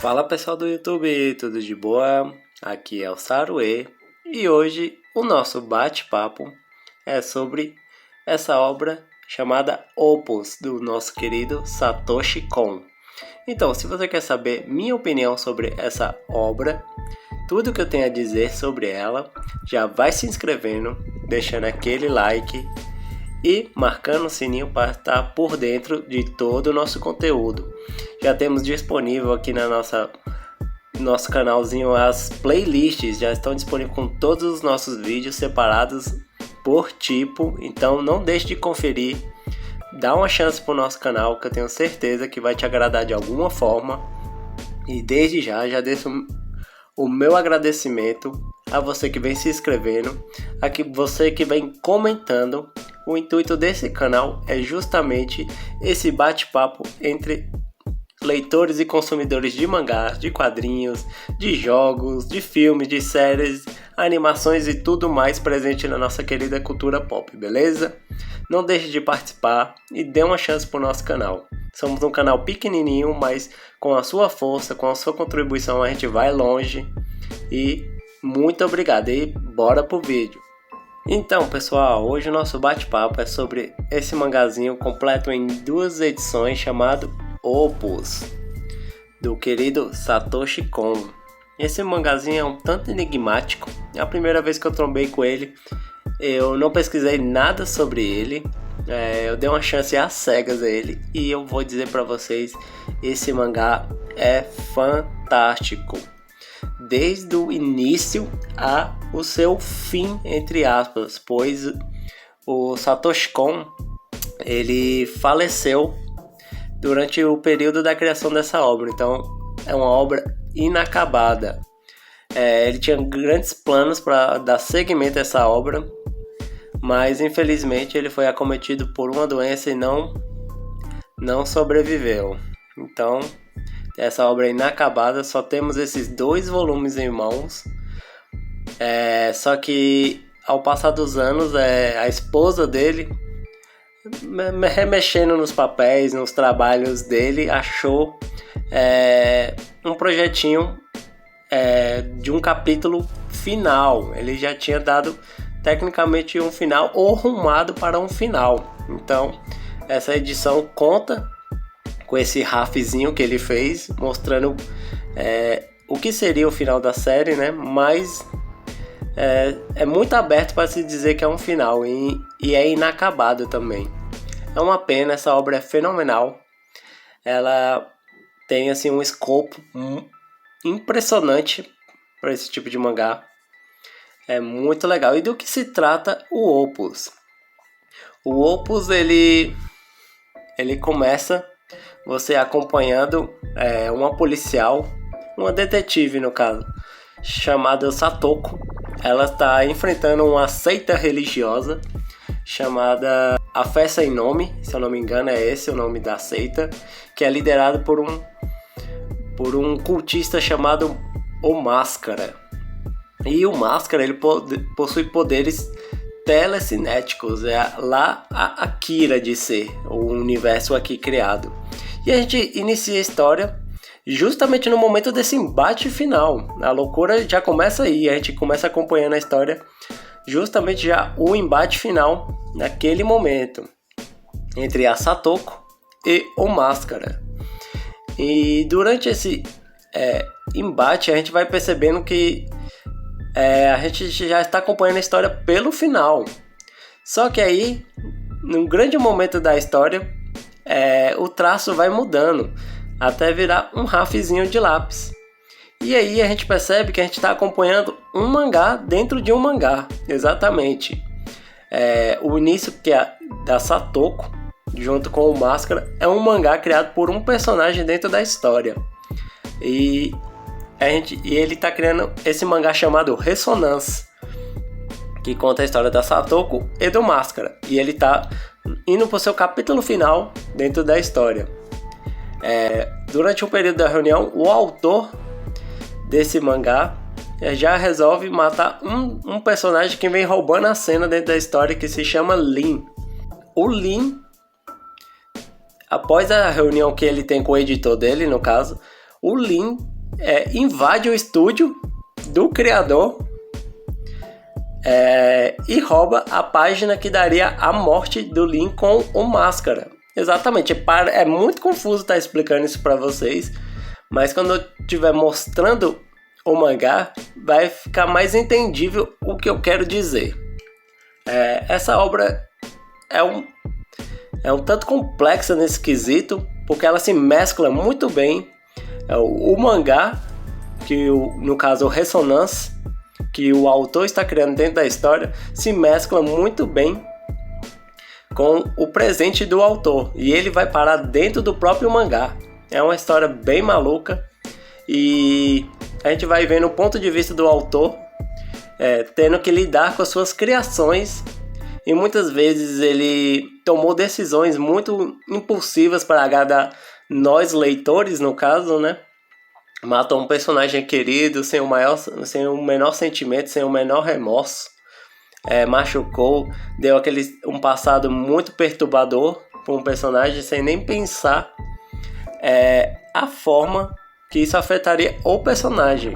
Fala pessoal do YouTube, tudo de boa? Aqui é o Sarue e hoje o nosso bate-papo é sobre essa obra chamada Opus do nosso querido Satoshi Kon. Então, se você quer saber minha opinião sobre essa obra, tudo que eu tenho a dizer sobre ela, já vai se inscrevendo, deixando aquele like e marcando o sininho para estar por dentro de todo o nosso conteúdo. Já temos disponível aqui na nosso canalzinho as playlists, já estão disponíveis com todos os nossos vídeos separados por tipo, então não deixe de conferir, dá uma chance para o nosso canal que eu tenho certeza que vai te agradar de alguma forma. E desde já deixo o meu agradecimento a você que vem se inscrevendo, a você que vem comentando. O intuito desse canal é justamente esse bate-papo entre leitores e consumidores de mangás, de quadrinhos, de jogos, de filmes, de séries, animações e tudo mais presente na nossa querida cultura pop, beleza? Não deixe de participar e dê uma chance pro nosso canal. Somos um canal pequenininho, mas com a sua força, com a sua contribuição a gente vai longe. E muito obrigado e bora pro vídeo. Então pessoal, hoje o nosso bate-papo é sobre esse mangazinho completo em 2 edições chamado Opus, do querido Satoshi Kon. Esse mangazinho é um tanto enigmático, é a primeira vez que eu trombei com ele, eu não pesquisei nada sobre ele, eu dei uma chance às cegas a ele e eu vou dizer pra vocês, esse mangá é fantástico. Desde o início a o seu fim, entre aspas, pois o Satoshi Kon, ele faleceu durante o período da criação dessa obra, então é uma obra inacabada. Ele tinha grandes planos para dar seguimento a essa obra, mas infelizmente ele foi acometido por uma doença e não sobreviveu. Então essa obra é inacabada, só temos esses 2 volumes em mãos. Só que ao passar dos anos, a esposa dele, remexendo nos papéis, nos trabalhos dele, achou um projetinho de um capítulo final. Ele já tinha dado tecnicamente um final ou rumado para um final. Então essa edição conta com esse rafzinho que ele fez, mostrando o que seria o final da série, né? Mas é muito aberto para se dizer que é um final e é inacabado também. É uma pena, essa obra é fenomenal. Ela tem assim um escopo impressionante para esse tipo de mangá. É muito legal. E do que se trata o Opus? O Opus ele começa você acompanhando uma policial, uma detetive no caso, chamada Satoko. Ela está enfrentando uma seita religiosa chamada A Fé Sem Nome, se eu não me engano é esse o nome da seita, que é liderado por um cultista chamado O Máscara. E o Máscara ele possui poderes telecinéticos, lá a Akira de ser, o universo aqui criado. E a gente inicia a história justamente no momento desse embate final. A loucura já começa aí, a gente começa acompanhando a história justamente já o embate final naquele momento entre a Satoko e o Máscara. E durante esse embate a gente vai percebendo que a gente já está acompanhando a história pelo final. Só que aí, num grande momento da história, o traço vai mudando até virar um rafzinho de lápis. E aí a gente percebe que a gente está acompanhando um mangá dentro de um mangá. Exatamente. O início que é da Satoko, junto com o Máscara, é um mangá criado por um personagem dentro da história. E ele está criando esse mangá chamado Resonance, que conta a história da Satoko e do Máscara. E ele está indo para o seu capítulo final dentro da história. Durante um período da reunião, o autor desse mangá já resolve matar um personagem que vem roubando a cena dentro da história, que se chama Lin. O Lin, após a reunião que ele tem com o editor dele, no caso, o Lin invade o estúdio do criador e rouba a página que daria a morte do Lin com o Máscara. Exatamente, é muito confuso estar explicando isso para vocês, mas quando eu estiver mostrando o mangá, vai ficar mais entendível o que eu quero dizer. Essa obra é um tanto complexa nesse quesito, porque ela se mescla muito bem o mangá, que no caso o Resonance, que o autor está criando dentro da história, se mescla muito bem com o presente do autor, e ele vai parar dentro do próprio mangá. É uma história bem maluca, e a gente vai vendo o ponto de vista do autor tendo que lidar com as suas criações, e muitas vezes ele tomou decisões muito impulsivas para agradar nós leitores, no caso, né? Matou um personagem querido sem o menor sentimento, sem o menor remorso, machucou, deu um passado muito perturbador para um personagem sem nem pensar a forma que isso afetaria o personagem.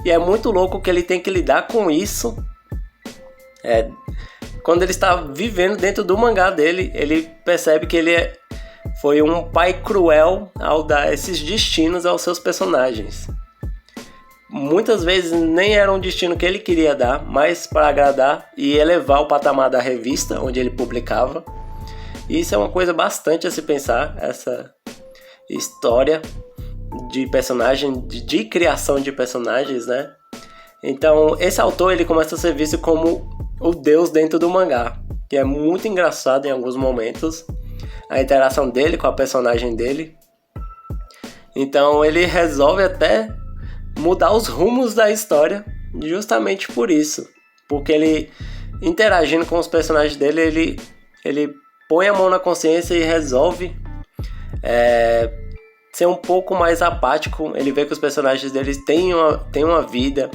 E é muito louco que ele tem que lidar com isso quando ele está vivendo dentro do mangá dele. Ele percebe que ele foi um pai cruel ao dar esses destinos aos seus personagens. Muitas vezes nem era um destino que ele queria dar, mas para agradar e elevar o patamar da revista onde ele publicava. E isso é uma coisa bastante a se pensar, essa história de personagem, de criação de personagens, né? Então, esse autor ele começa a ser visto como o deus dentro do mangá, que é muito engraçado em alguns momentos, a interação dele com a personagem dele. Então, ele resolve até mudar os rumos da história justamente por isso, porque ele, interagindo com os personagens dele, ele põe a mão na consciência e resolve ser um pouco mais apático. Ele vê que os personagens deles têm uma vida,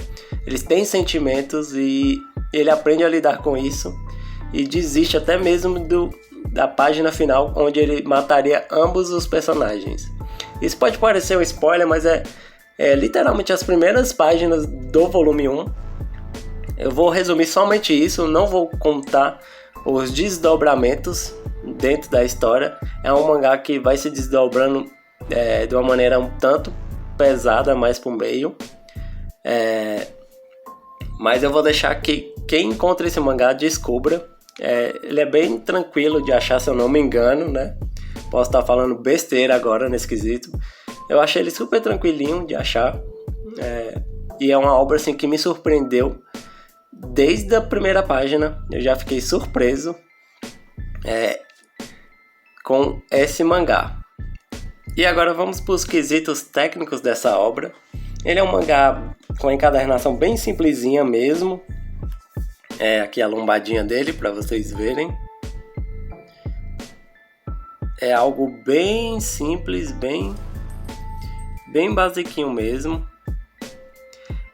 eles têm sentimentos, e ele aprende a lidar com isso e desiste até mesmo da página final, onde ele mataria ambos os personagens. Isso pode parecer um spoiler, mas é literalmente as primeiras páginas do volume 1. Eu vou resumir somente isso, não vou contar os desdobramentos dentro da história. É um mangá que vai se desdobrando de uma maneira um tanto pesada mais pro meio. Mas eu vou deixar que quem encontra esse mangá descubra. Ele é bem tranquilo de achar, se eu não me engano, né? Posso estar falando besteira agora nesse quesito. Eu achei ele super tranquilinho de achar. E é uma obra assim, que me surpreendeu desde a primeira página. Eu já fiquei surpreso com esse mangá. E agora vamos para os quesitos técnicos dessa obra. Ele é um mangá com a encadernação bem simplesinha mesmo. Aqui a lombadinha dele para vocês verem. É algo bem simples, bem basiquinho mesmo.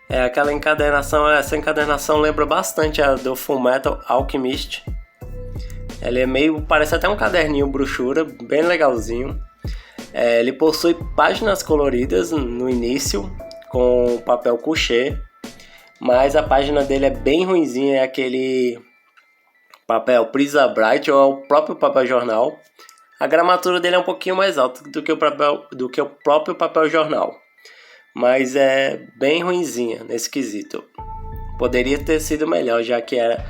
Aquela encadernação, essa encadernação lembra bastante a do Fullmetal Alchemist. Ele parece até um caderninho brochura, bem legalzinho. Ele possui páginas coloridas no início, com papel couché, mas a página dele é bem ruinzinha, é aquele papel Prizia Bright ou o próprio papel jornal. A gramatura dele é um pouquinho mais alta do que o próprio papel jornal, mas é bem ruinzinha nesse quesito. Poderia ter sido melhor, já que era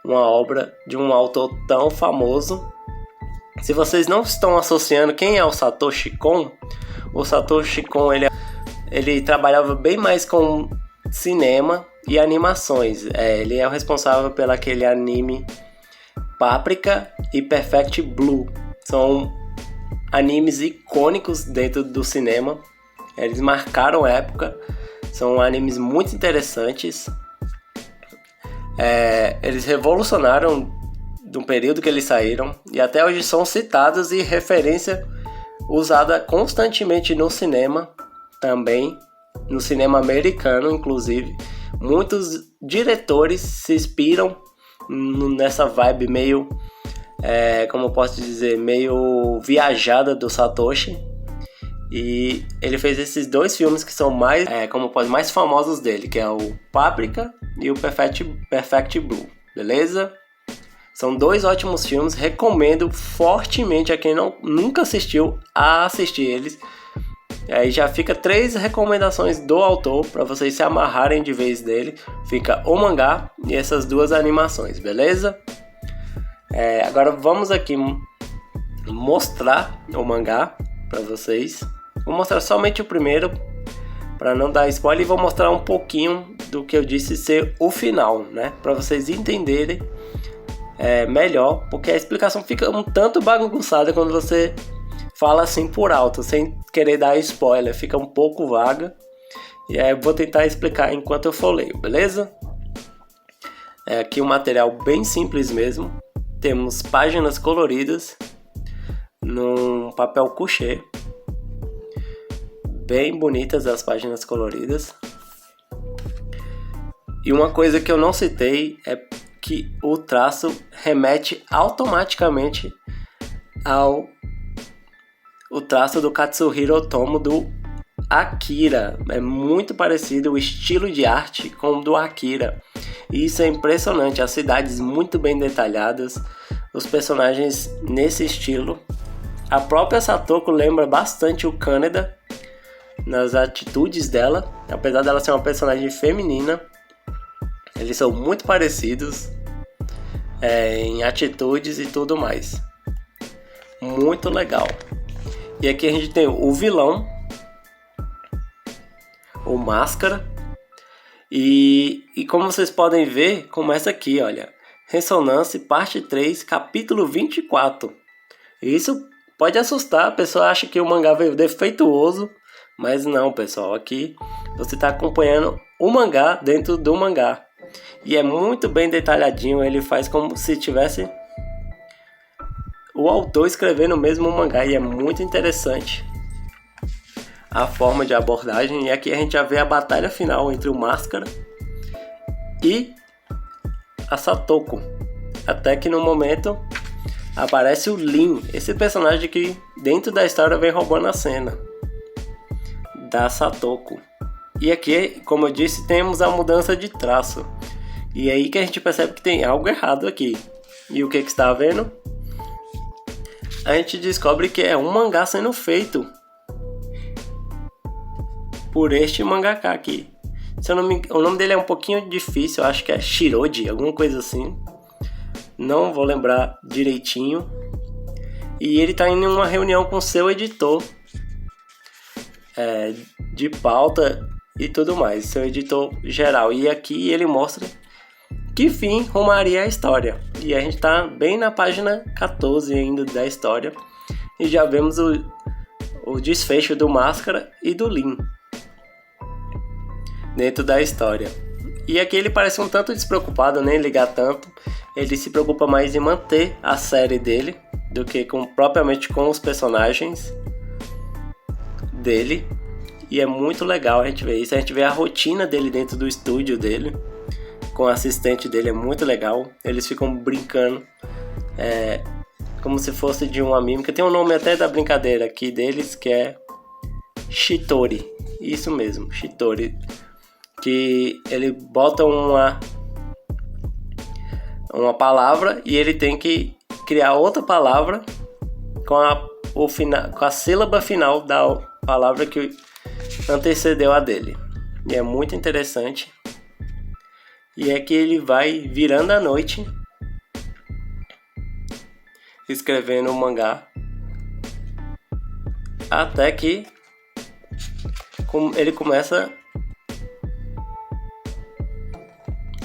uma obra de um autor tão famoso. Se vocês não estão associando quem é o Satoshi Kon, o Satoshi Kon ele trabalhava bem mais com cinema e animações. Ele é o responsável pelo aquele anime Paprika e Perfect Blue. São animes icônicos dentro do cinema. Eles marcaram época. São animes muito interessantes. Eles revolucionaram do período que eles saíram. E até hoje são citados e referência usada constantemente no cinema. Também no cinema americano, inclusive. Muitos diretores se inspiram nessa vibe meio... como eu posso dizer, meio viajada do Satoshi. E ele fez esses 2 filmes que são mais, mais famosos dele, que é o Paprika e o Perfect Blue, beleza? São 2 ótimos filmes, recomendo fortemente a quem nunca assistiu a assistir eles. Aí já fica 3 recomendações do autor para vocês se amarrarem de vez dele. Fica o mangá e essas 2 animações, beleza? Agora vamos aqui mostrar o mangá para vocês. Vou mostrar somente o primeiro para não dar spoiler e vou mostrar um pouquinho do que eu disse ser o final, né? Para vocês entenderem melhor, porque a explicação fica um tanto bagunçada quando você fala assim por alto, sem querer dar spoiler, fica um pouco vaga. E aí eu vou tentar explicar enquanto eu for ler, beleza? Aqui um material bem simples mesmo. Temos páginas coloridas num papel couché. Bem bonitas as páginas coloridas. E uma coisa que eu não citei é que o traço remete automaticamente ao traço do Katsuhiro Otomo do Akira. É muito parecido o estilo de arte com o do Akira. E isso é impressionante, as cidades muito bem detalhadas, os personagens nesse estilo. A própria Satoko lembra bastante o Kaneda nas atitudes dela, apesar dela ser uma personagem feminina. Eles são muito parecidos em atitudes e tudo mais. Muito legal. E aqui a gente tem o vilão, o Máscara. E como vocês podem ver, começa aqui, olha. Ressonância, parte 3, capítulo 24. Isso pode assustar, a pessoa acha que o mangá veio defeituoso. Mas não, pessoal, aqui você está acompanhando o mangá dentro do mangá. E é muito bem detalhadinho, ele faz como se tivesse o autor escrevendo mesmo o mangá. E é muito interessante a forma de abordagem. E aqui a gente já vê a batalha final entre o Máscara e a Satoko. Até que no momento aparece o Lin, esse personagem que dentro da história vem roubando a cena da Satoko. E aqui, como eu disse, temos a mudança de traço. E é aí que a gente percebe que tem algo errado aqui. E o que está vendo? A gente descobre que é um mangá sendo feito por este mangaka aqui. O nome dele é um pouquinho difícil, eu acho que é Shiroji, alguma coisa assim. Não vou lembrar direitinho. E ele está indo em uma reunião com seu editor de pauta e tudo mais, seu editor geral. E aqui ele mostra que fim rumaria a história. E a gente está bem na página 14 ainda da história. E já vemos o desfecho do Máscara e do Lin dentro da história. E aqui ele parece um tanto despreocupado, nem ligar tanto. Ele se preocupa mais em manter a série dele do que propriamente com os personagens dele. E é muito legal a gente ver isso. A gente vê a rotina dele dentro do estúdio dele com o assistente dele, é muito legal. Eles ficam brincando como se fosse de uma mímica. Tem um nome até da brincadeira aqui deles, que é Shitori. Isso mesmo, Shitori. Que ele bota uma palavra e ele tem que criar outra palavra com a sílaba final da palavra que antecedeu a dele. E é muito interessante. E é que ele vai virando a noite escrevendo o mangá até que ele começa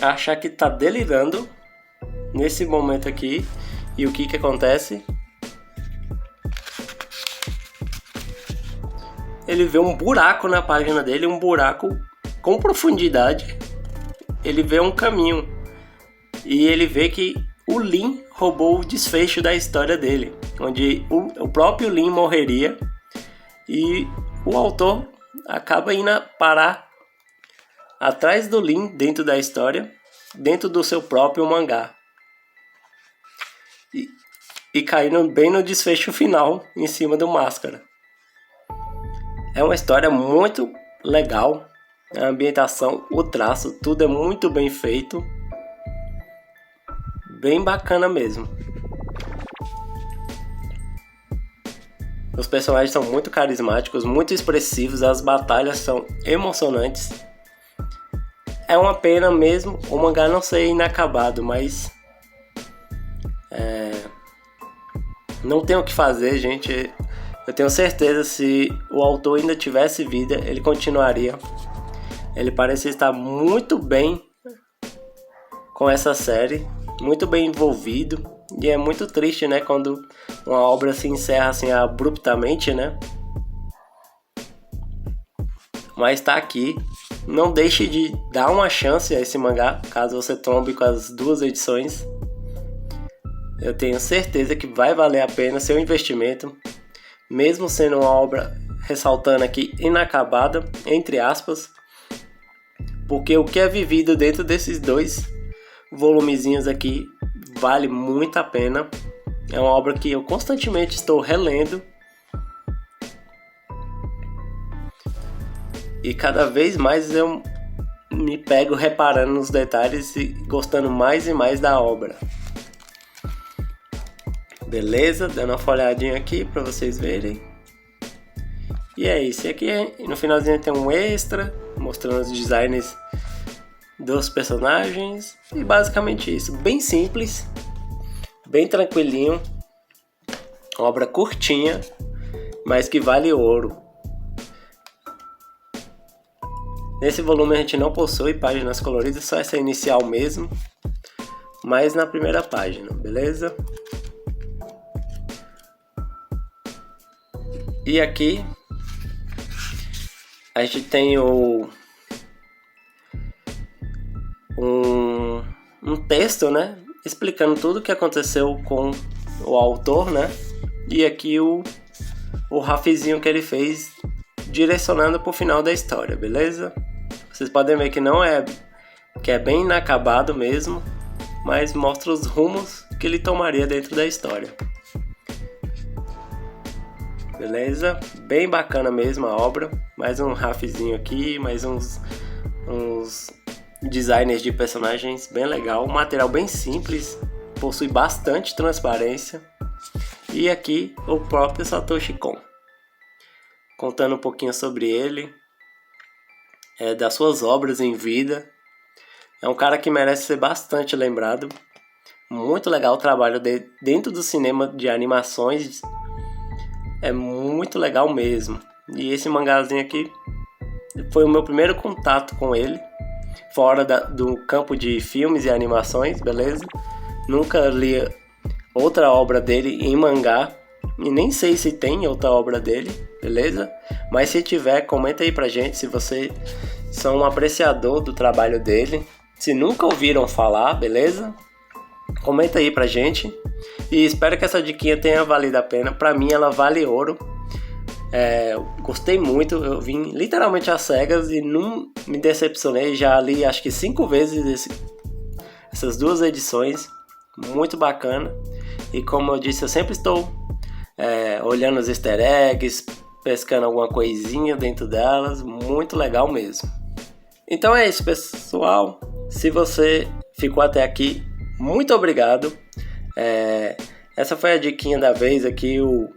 a achar que tá delirando nesse momento aqui. E o que acontece? Ele vê um buraco na página dele, um buraco com profundidade. Ele vê um caminho e ele vê que o Lin roubou o desfecho da história dele, onde o próprio Lin morreria e o autor acaba indo parar atrás do Lin dentro da história, dentro do seu próprio mangá e caindo bem no desfecho final em cima do Máscara. É uma história muito legal, a ambientação, o traço, tudo é muito bem feito, bem bacana mesmo. Os personagens são muito carismáticos, muito expressivos, as batalhas são emocionantes. É uma pena mesmo o mangá não ser inacabado, mas não tem o que fazer, gente. Eu tenho certeza, se o autor ainda tivesse vida, ele continuaria. Ele parece estar muito bem com essa série, muito bem envolvido. E é muito triste, né, quando uma obra se encerra assim abruptamente, né? Mas tá aqui. Não deixe de dar uma chance a esse mangá, caso você trombe com as 2 edições. Eu tenho certeza que vai valer a pena seu investimento, mesmo sendo uma obra, ressaltando aqui, inacabada, entre aspas, porque o que é vivido dentro desses 2 volumezinhos aqui vale muito a pena. É uma obra que eu constantemente estou relendo e cada vez mais eu me pego reparando nos detalhes e gostando mais e mais da obra. Beleza? Dando uma folhadinha aqui para vocês verem. E é isso. E aqui no finalzinho tem um extra mostrando os designs dos personagens. E basicamente isso. Bem simples, bem tranquilinho. Uma obra curtinha, mas que vale ouro. Nesse volume a gente não possui páginas coloridas, só essa inicial mesmo. Mas na primeira página, beleza? E aqui a gente tem um texto, né, explicando tudo o que aconteceu com o autor, né? E aqui o rafizinho que ele fez direcionando para o final da história, beleza? Vocês podem ver que que é bem inacabado mesmo, mas mostra os rumos que ele tomaria dentro da história. Beleza? Bem bacana mesmo a obra. Mais um rafizinho aqui, mais uns designers de personagens bem legal. Um material bem simples, possui bastante transparência. E aqui o próprio Satoshi Kon, contando um pouquinho sobre ele, das suas obras em vida. É um cara que merece ser bastante lembrado. Muito legal o trabalho dele dentro do cinema de animações. É muito legal mesmo. E esse mangazinho aqui foi o meu primeiro contato com ele, fora do campo de filmes e animações, beleza? Nunca li outra obra dele em mangá, e nem sei se tem outra obra dele, beleza? Mas se tiver, comenta aí pra gente se você são um apreciador do trabalho dele. Se nunca ouviram falar, beleza? Comenta aí pra gente. E espero que essa diquinha tenha valido a pena. Pra mim ela vale ouro. Gostei muito. Eu vim literalmente às cegas e não me decepcionei. Já li acho que 5 vezes essas 2 edições. Muito bacana. E como eu disse, eu sempre estou olhando os easter eggs, pescando alguma coisinha dentro delas. Muito legal mesmo. Então é isso, pessoal. Se você ficou até aqui, muito obrigado. Essa foi a diquinha da vez aqui, o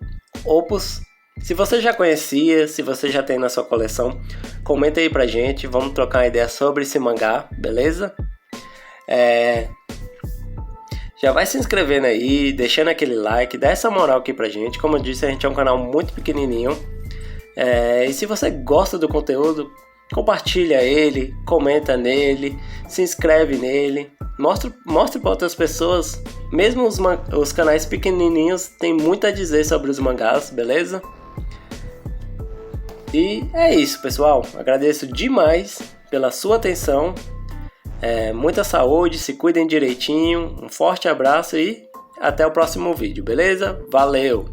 Opus. Se você já conhecia, se você já tem na sua coleção, comenta aí pra gente. Vamos trocar uma ideia sobre esse mangá, beleza? Já vai se inscrevendo aí, deixando aquele like, dá essa moral aqui pra gente. Como eu disse, a gente é um canal muito pequenininho. E se você gosta do conteúdo, compartilha ele, comenta nele, se inscreve nele, mostre para outras pessoas. Mesmo os canais pequenininhos têm muito a dizer sobre os mangás, beleza? E é isso, pessoal. Agradeço demais pela sua atenção. Muita saúde, se cuidem direitinho. Um forte abraço e até o próximo vídeo, beleza? Valeu!